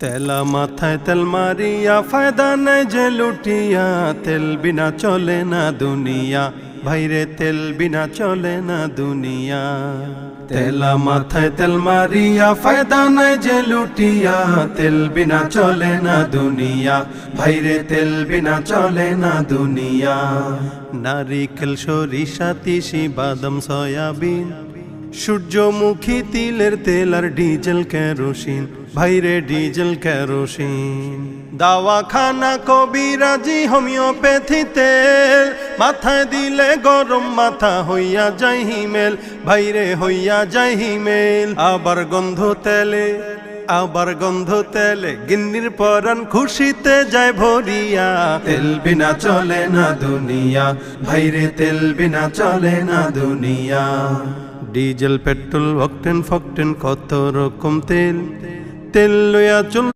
তেলা মাথায় তেল মারিয়া ফায়দা নাই যে লুটিয়া, তেল বিনা চলে না দুনিয়া, ভাইরে তেল বিনা চলে না দুনিয়া। তেলা মাথায় তেল মারিয়া ফায়দা নাই যে লুটিয়া, তেল বিনা চলে না দুনিয়া, ভাইরে তেল বিনা চলে না দুনিয়া। নারিকেল সরিষা তিসি বাদাম সয়াবিন, সূর্যমুখী তিলের তেল আর ডিজেল কেরোসিন, ভাইরে ডিজেল কেরোসিন। দাওয়াখানা কবিরাজি হোমিওপ্যাথি তেল, মাথায় দিলে গরম মাথা হইয়া যায় হিমেল, ভাইরে হইয়া যায় হিমেল। আবার গন্ধ তেলে গিন্নির পরাণ খুশিতে যায় ভরিয়া, তেল বিনা চলে না দুনিয়া, ভাইরে তেল বিনা চলে না দুনিয়া। ডিজেল পেট্রোল অকটেন ফকটেন কত রকম তেল, তেল লইয়া চল